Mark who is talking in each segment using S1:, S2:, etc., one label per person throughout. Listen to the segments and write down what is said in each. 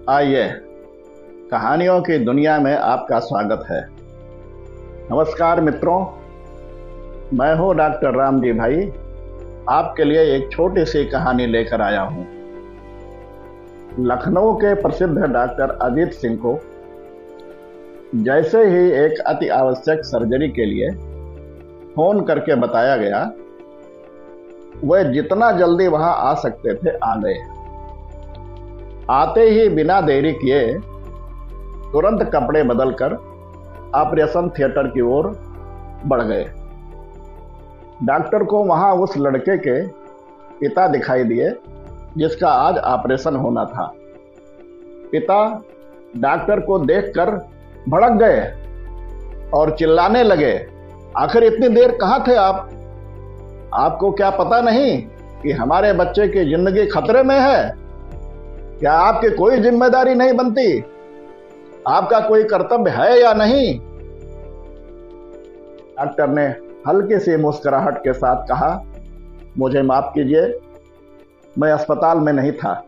S1: आइए, कहानियों की दुनिया में आपका स्वागत है। नमस्कार मित्रों, मैं हूं डॉक्टर राम जी भाई। आपके लिए एक छोटी सी कहानी लेकर आया हूं। लखनऊ के प्रसिद्ध डॉक्टर अजीत सिंह को जैसे ही एक अति आवश्यक सर्जरी के लिए फोन करके बताया गया, वे जितना जल्दी वहां आ सकते थे आ गए। आते ही बिना देरी किए तुरंत कपड़े बदलकर ऑपरेशन थिएटर की ओर बढ़ गए। डॉक्टर को वहां उस लड़के के पिता दिखाई दिए जिसका आज ऑपरेशन होना था। पिता डॉक्टर को देखकर भड़क गए और चिल्लाने लगे, आखिर इतनी देर कहां थे आप? आपको क्या पता नहीं कि हमारे बच्चे की जिंदगी खतरे में है? क्या आपकी कोई जिम्मेदारी नहीं बनती? आपका कोई कर्तव्य है या नहीं? डॉक्टर ने हल्की सी मुस्कुराहट के साथ कहा, मुझे माफ कीजिए, मैं अस्पताल में नहीं था।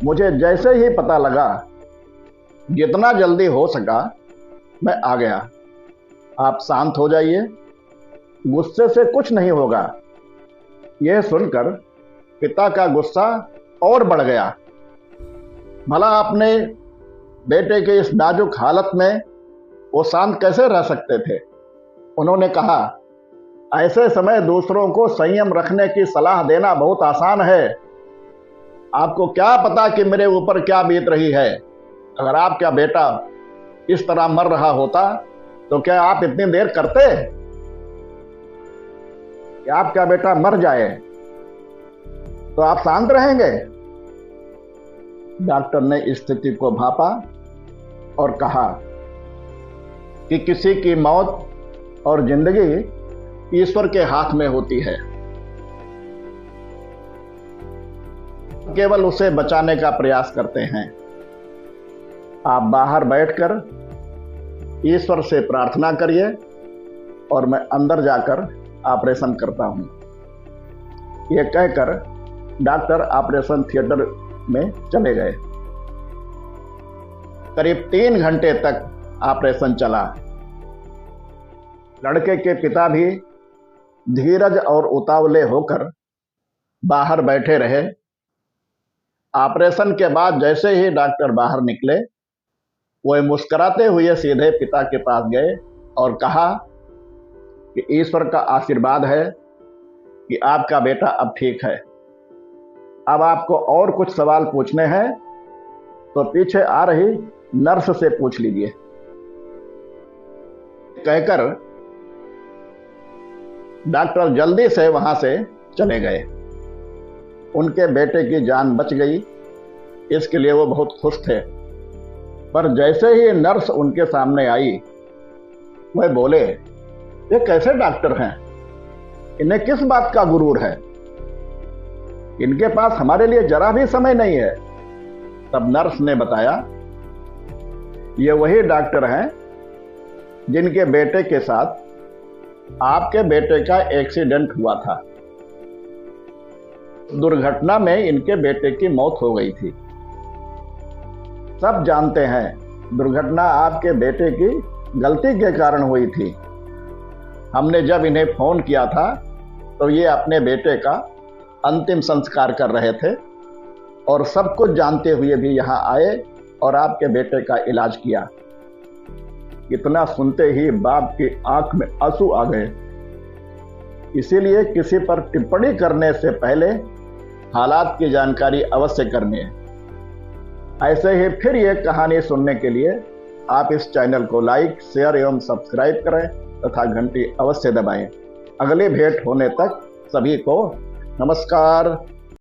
S1: मुझे जैसे ही पता लगा, जितना जल्दी हो सका मैं आ गया। आप शांत हो जाइए, गुस्से से कुछ नहीं होगा। यह सुनकर पिता का गुस्सा और बढ़ गया। भला अपने बेटे के इस नाजुक हालत में वो शांत कैसे रह सकते थे? उन्होंने कहा, ऐसे समय दूसरों को संयम रखने की सलाह देना बहुत आसान है। आपको क्या पता कि मेरे ऊपर क्या बीत रही है? अगर आपका बेटा इस तरह मर रहा होता तो क्या आप इतनी देर करते कि आपका बेटा मर जाए तो आप शांत रहेंगे? डॉक्टर ने स्थिति को भांपा और कहा कि किसी की मौत और जिंदगी ईश्वर के हाथ में होती है। केवल उसे बचाने का प्रयास करते हैं। आप बाहर बैठकर ईश्वर से प्रार्थना करिए और मैं अंदर जाकर ऑपरेशन करता हूं। यह कहकर डॉक्टर ऑपरेशन थिएटर में चले गए। करीब 3 घंटे तक ऑपरेशन चला। लड़के के पिता भी धीरज और उतावले होकर बाहर बैठे रहे। ऑपरेशन के बाद जैसे ही डॉक्टर बाहर निकले, वह मुस्कुराते हुए सीधे पिता के पास गए और कहा कि ईश्वर का आशीर्वाद है कि आपका बेटा अब ठीक है। अब आपको और कुछ सवाल पूछने हैं तो पीछे आ रही नर्स से पूछ लीजिए। कहकर डॉक्टर जल्दी से वहां से चले गए। उनके बेटे की जान बच गई, इसके लिए वो बहुत खुश थे। पर जैसे ही नर्स उनके सामने आई, वह बोले, ये कैसे डॉक्टर हैं? इन्हें किस बात का गुरूर है? इनके पास हमारे लिए जरा भी समय नहीं है। तब नर्स ने बताया, ये वही डॉक्टर हैं जिनके बेटे के साथ आपके बेटे का एक्सीडेंट हुआ था। दुर्घटना में इनके बेटे की मौत हो गई थी। सब जानते हैं दुर्घटना आपके बेटे की गलती के कारण हुई थी। हमने जब इन्हें फोन किया था तो ये अपने बेटे का अंतिम संस्कार कर रहे थे और सब कुछ जानते हुए भी यहां आए और आपके बेटे का इलाज किया। इतना सुनते ही बाप की आंख में आंसू आ गए। इसीलिए किसी पर टिप्पणी करने से पहले हालात की जानकारी अवश्य करनी है। ऐसे ही फिर ये कहानी सुनने के लिए आप इस चैनल को लाइक, शेयर एवं सब्सक्राइब करें तथा घंटी अवश्य दबाएं। अगली भेंट होने तक सभी को नमस्कार।